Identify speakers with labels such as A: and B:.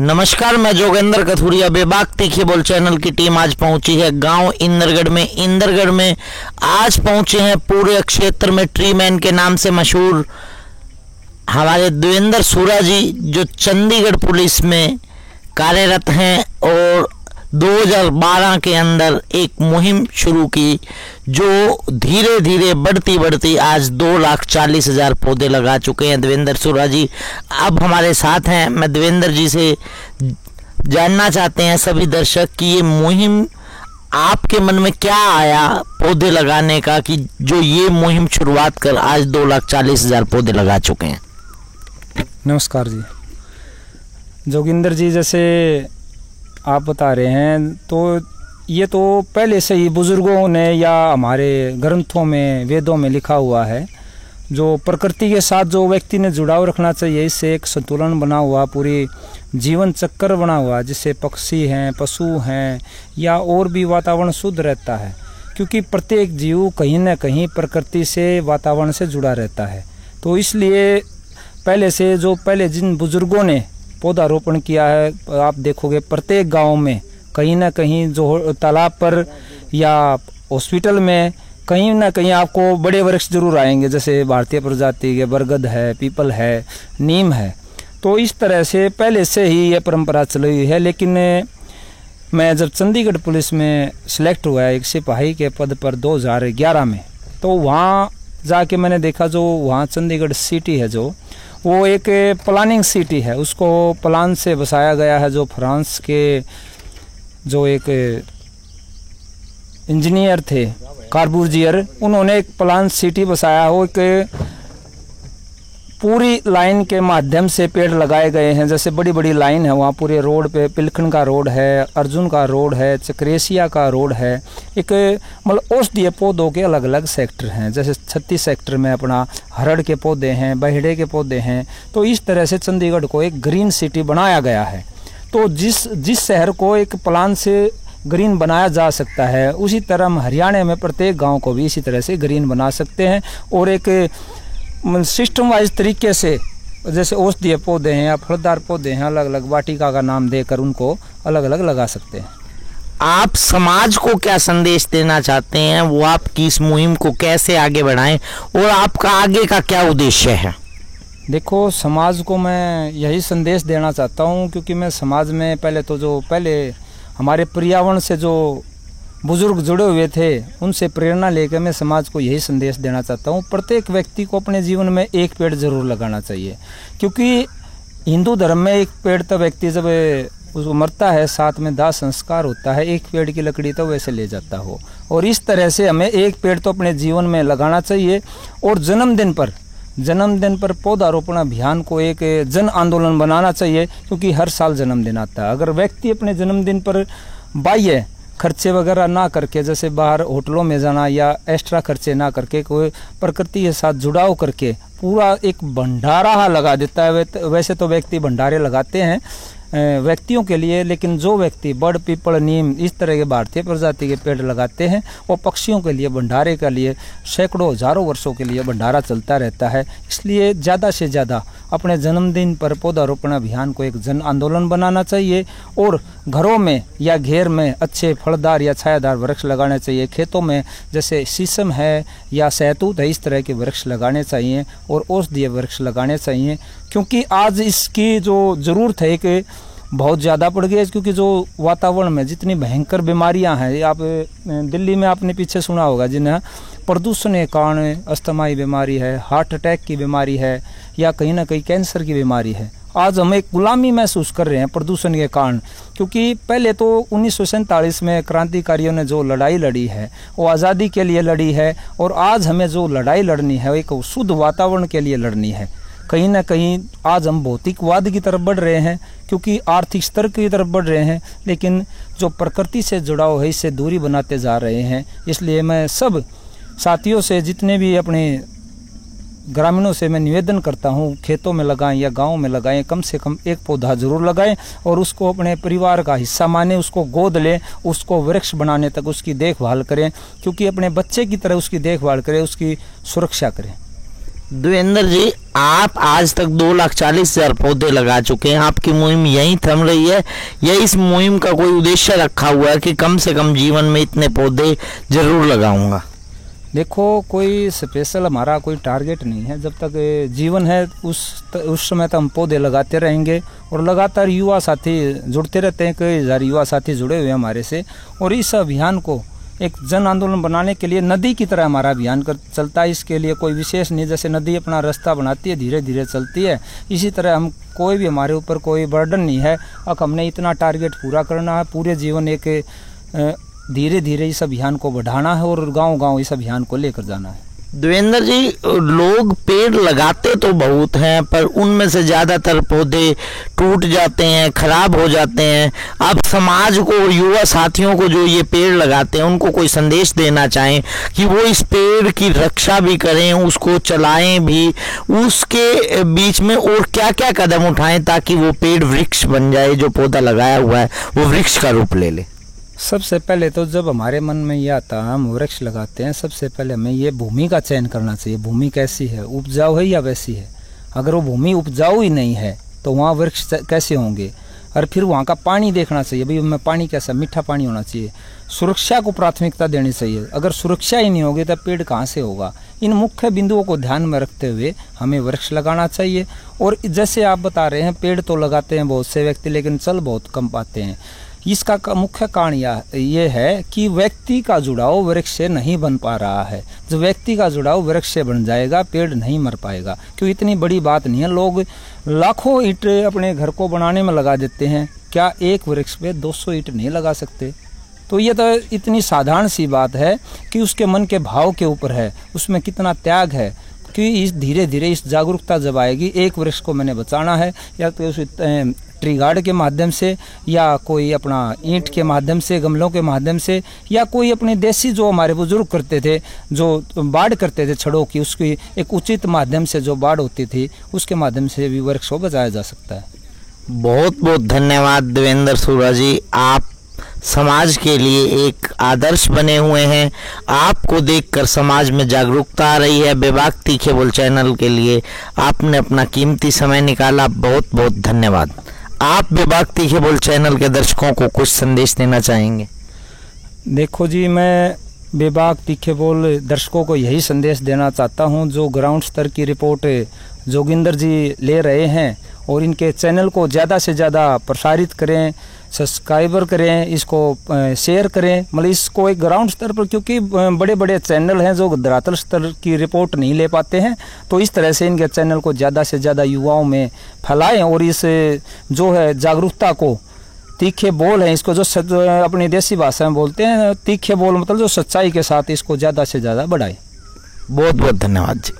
A: नमस्कार, मैं जोगेंद्र कथुरिया। बेबाक तीखी बोल चैनल की टीम आज पहुंची है गांव इंदरगढ़ में आज पहुंचे हैं पूरे क्षेत्र में ट्री मैन के नाम से मशहूर हमारे देवेंद्र सूरा जी, जो चंडीगढ़ पुलिस में कार्यरत हैं और 2012 के अंदर एक मुहिम शुरू की जो धीरे धीरे बढ़ती आज 2,40,000 पौधे लगा चुके हैं देवेंद्र सूरा जी। अब हमारे साथ हैं। मैं देवेंद्र जी से जानना चाहते हैं सभी दर्शक कि ये मुहिम आपके मन में क्या आया पौधे लगाने का, कि जो ये मुहिम शुरुआत कर आज 2,40,000 पौधे लगा चुके हैं।
B: नमस्कार जी। जोगिंदर जी, जैसे आप बता रहे हैं तो ये तो पहले से ही बुजुर्गों ने या हमारे ग्रंथों में वेदों में लिखा हुआ है। जो प्रकृति के साथ जो व्यक्ति ने जुड़ाव रखना चाहिए, इससे एक संतुलन बना हुआ, पूरी जीवन चक्कर बना हुआ, जिससे पक्षी हैं, पशु हैं या और भी वातावरण शुद्ध रहता है। क्योंकि प्रत्येक जीव कहीं न कहीं प्रकृति से, वातावरण से जुड़ा रहता है। तो इसलिए पहले जिन बुजुर्गों ने पौधारोपण किया है, आप देखोगे प्रत्येक गांव में कहीं ना कहीं जो तालाब पर या हॉस्पिटल में कहीं ना कहीं आपको बड़े वृक्ष जरूर आएंगे, जैसे भारतीय प्रजाति के बरगद है, पीपल है, नीम है। तो इस तरह से पहले से ही ये परंपरा चली हुई है। लेकिन मैं जब चंडीगढ़ पुलिस में सिलेक्ट हुआ एक सिपाही के पद पर 2011 में, तो वहाँ जाके मैंने देखा जो वहाँ चंडीगढ़ सिटी है, जो वो एक प्लानिंग सिटी है, उसको प्लान से बसाया गया है। जो फ्रांस के जो एक इंजीनियर थे कार्बूजियर, उन्होंने एक प्लान सिटी बसाया हो। एक पूरी लाइन के माध्यम से पेड़ लगाए गए हैं, जैसे बड़ी बड़ी लाइन है वहाँ पूरे रोड पे पिलखन का रोड है, अर्जुन का रोड है, चक्रेसिया का रोड है। एक मतलब औषधीय पौधों के अलग अलग सेक्टर हैं, जैसे 36 सेक्टर में अपना हरड़ के पौधे हैं, बहेड़े के पौधे हैं। तो इस तरह से चंडीगढ़ को एक ग्रीन सिटी बनाया गया है। तो जिस शहर को एक प्लान से ग्रीन बनाया जा सकता है, उसी तरह हम हरियाणा में प्रत्येक गाँव को भी इसी तरह से ग्रीन बना सकते हैं। और एक सिस्टम वाइज तरीके से, जैसे औषधीय पौधे हैं या फलदार पौधे हैं, अलग अलग वाटिका का नाम देकर उनको अलग अलग लगा सकते हैं।
A: आप समाज को क्या संदेश देना चाहते हैं, वो आपकी इस मुहिम को कैसे आगे बढ़ाएं और आपका आगे का क्या उद्देश्य है?
B: देखो, समाज को मैं यही संदेश देना चाहता हूँ, क्योंकि मैं समाज में पहले हमारे पर्यावरण से जो बुजुर्ग जुड़े हुए थे, उनसे प्रेरणा लेकर मैं समाज को यही संदेश देना चाहता हूँ। प्रत्येक व्यक्ति को अपने जीवन में एक पेड़ जरूर लगाना चाहिए, क्योंकि हिंदू धर्म में एक पेड़ तो व्यक्ति जब उसको मरता है, साथ में दाह संस्कार होता है, एक पेड़ की लकड़ी तो वैसे ले जाता हो। और इस तरह से हमें एक पेड़ तो अपने जीवन में लगाना चाहिए। और जन्मदिन पर पौधारोपण अभियान को एक जन आंदोलन बनाना चाहिए, क्योंकि हर साल जन्मदिन आता है। अगर व्यक्ति अपने जन्मदिन पर बाह्य खर्चे वगैरह ना करके, जैसे बाहर होटलों में जाना या एक्स्ट्रा खर्चे ना करके, कोई प्रकृति के साथ जुड़ाव करके पूरा एक भंडारा लगा देता है। वैसे तो व्यक्ति भंडारे लगाते हैं व्यक्तियों के लिए, लेकिन जो व्यक्ति बड़, पीपल, नीम इस तरह के भारतीय प्रजाति के पेड़ लगाते हैं, वो पक्षियों के लिए, भंडारे के लिए सैकड़ों हजारों वर्षों के लिए भंडारा चलता रहता है। इसलिए ज़्यादा से ज़्यादा अपने जन्मदिन पर पौधारोपण अभियान को एक जन आंदोलन बनाना चाहिए। और घरों में या घेर में अच्छे फलदार या छायादार वृक्ष लगाने चाहिए। खेतों में जैसे शीशम है या सहतूत है, इस तरह के वृक्ष लगाने चाहिए और औषधीय वृक्ष लगाने चाहिए। क्योंकि आज इसकी जो ज़रूरत है एक बहुत ज़्यादा पड़ गई है, क्योंकि जो वातावरण में जितनी भयंकर बीमारियां हैं, आप दिल्ली में आपने पीछे सुना होगा, जिन्हें प्रदूषण के कारण अस्थमाई बीमारी है, हार्ट अटैक की बीमारी है या कहीं ना कहीं कैंसर की बीमारी है। आज हम एक गुलामी महसूस कर रहे हैं प्रदूषण के कारण। क्योंकि पहले तो 1947 में क्रांतिकारियों ने जो लड़ाई लड़ी है वो आज़ादी के लिए लड़ी है, और आज हमें जो लड़ाई लड़नी है एक शुद्ध वातावरण के लिए लड़नी है। कहीं ना कहीं आज हम भौतिकवाद की तरफ बढ़ रहे हैं, क्योंकि आर्थिक स्तर की तरफ बढ़ रहे हैं, लेकिन जो प्रकृति से जुड़ाव है इससे दूरी बनाते जा रहे हैं। इसलिए मैं सब साथियों से, जितने भी अपने ग्रामीणों से मैं निवेदन करता हूँ, खेतों में लगाएं या गाँव में लगाएं, कम से कम एक पौधा जरूर लगाएं और उसको अपने परिवार का हिस्सा माने, उसको गोद लें, उसको वृक्ष बनाने तक उसकी देखभाल करें, क्योंकि अपने बच्चे की तरह उसकी देखभाल करें, उसकी सुरक्षा करें।
A: देवेंद्र जी, आप आज तक 2,40,000 पौधे लगा चुके हैं। आपकी मुहिम यहीं थम रही है या इस मुहिम का कोई उद्देश्य रखा हुआ है कि कम से कम जीवन में इतने पौधे जरूर लगाऊंगा?
B: देखो, कोई स्पेशल हमारा कोई टारगेट नहीं है। जब तक जीवन है उस समय तक हम पौधे लगाते रहेंगे और लगातार युवा साथी जुड़ते रहते हैं। कई हजार युवा साथी जुड़े हुए हैं हमारे से, और इस अभियान को एक जन आंदोलन बनाने के लिए नदी की तरह हमारा अभियान चलता है। इसके लिए कोई विशेष नहीं, जैसे नदी अपना रास्ता बनाती है, धीरे धीरे चलती है, इसी तरह हम कोई भी हमारे ऊपर कोई बर्डन नहीं है। अब हमने इतना टारगेट पूरा करना है, पूरे जीवन एक धीरे धीरे इस अभियान को बढ़ाना है और गांव-गांव इस अभियान को लेकर जाना है।
A: देवेंद्र जी, लोग पेड़ लगाते तो बहुत हैं पर उनमें से ज्यादातर पौधे टूट जाते हैं, खराब हो जाते हैं। आप समाज को, युवा साथियों को जो ये पेड़ लगाते हैं, उनको कोई संदेश देना चाहें कि वो इस पेड़ की रक्षा भी करें, उसको चलाएं भी, उसके बीच में और क्या क्या कदम उठाएं ताकि वो पेड़ वृक्ष बन जाए, जो पौधा लगाया हुआ है वो वृक्ष का रूप ले ले?
B: सबसे पहले तो जब हमारे मन में ये आता है हम वृक्ष लगाते हैं, सबसे पहले हमें ये भूमि का चयन करना चाहिए। भूमि कैसी है, उपजाऊ है या वैसी है? अगर वो भूमि उपजाऊ ही नहीं है तो वहाँ वृक्ष कैसे होंगे? और फिर वहाँ का पानी देखना चाहिए, भाई उनमें पानी कैसा, मीठा पानी होना चाहिए। सुरक्षा को प्राथमिकता देनी चाहिए। अगर सुरक्षा ही नहीं होगी तो पेड़ कहाँ से होगा? इन मुख्य बिंदुओं को ध्यान में रखते हुए हमें वृक्ष लगाना चाहिए। और जैसे आप बता रहे हैं, पेड़ तो लगाते हैं बहुत से व्यक्ति, लेकिन चल बहुत कम पाते हैं। इसका मुख्य कारण ये है कि व्यक्ति का जुड़ाव वृक्ष से नहीं बन पा रहा है। जो व्यक्ति का जुड़ाव वृक्ष से बन जाएगा, पेड़ नहीं मर पाएगा। क्यों? इतनी बड़ी बात नहीं है। लोग लाखों ईंट अपने घर को बनाने में लगा देते हैं, क्या एक वृक्ष पे 200 ईंट नहीं लगा सकते? तो ये तो इतनी साधारण सी बात है कि उसके मन के भाव के ऊपर है, उसमें कितना त्याग है। कि इस धीरे धीरे इस जागरूकता जब आएगी, एक वृक्ष को मैंने बचाना है, या तो उस ट्री गार्ड के माध्यम से, या कोई अपना ईंट के माध्यम से, गमलों के माध्यम से, या कोई अपने देसी जो हमारे बुजुर्ग करते थे, जो बाढ़ करते थे छड़ों की, उसकी एक उचित माध्यम से जो बाढ़ होती थी, उसके माध्यम से भी वृक्ष को बचाया जा सकता है।
A: बहुत बहुत धन्यवाद देवेंद्र सूरा जी, आप समाज के लिए एक आदर्श बने हुए हैं। आपको देखकर समाज में जागरूकता आ रही है। बेबाक तीखे बोल चैनल के लिए आपने अपना कीमती समय निकाला, बहुत बहुत धन्यवाद। आप बेबाक तीखे बोल चैनल के दर्शकों को कुछ संदेश देना चाहेंगे?
B: देखो जी, मैं बेबाक तीखे बोल दर्शकों को यही संदेश देना चाहता हूं, जो ग्राउंड स्तर की रिपोर्ट जोगिंदर जी ले रहे हैं, और इनके चैनल को ज़्यादा से ज़्यादा प्रसारित करें, सब्सक्राइबर करें, इसको शेयर करें। मतलब इसको एक ग्राउंड स्तर पर, क्योंकि बड़े बड़े चैनल हैं जो धरातल स्तर की रिपोर्ट नहीं ले पाते हैं, तो इस तरह से इनके चैनल को ज़्यादा से ज़्यादा युवाओं में फैलाएं। और इस जो है जागरूकता को, तीखे बोल है इसको, जो अपनी देसी भाषा में बोलते हैं तीखे बोल, मतलब जो सच्चाई के साथ इसको ज़्यादा से ज़्यादा बढ़ाएं।
A: बहुत बहुत धन्यवाद जी।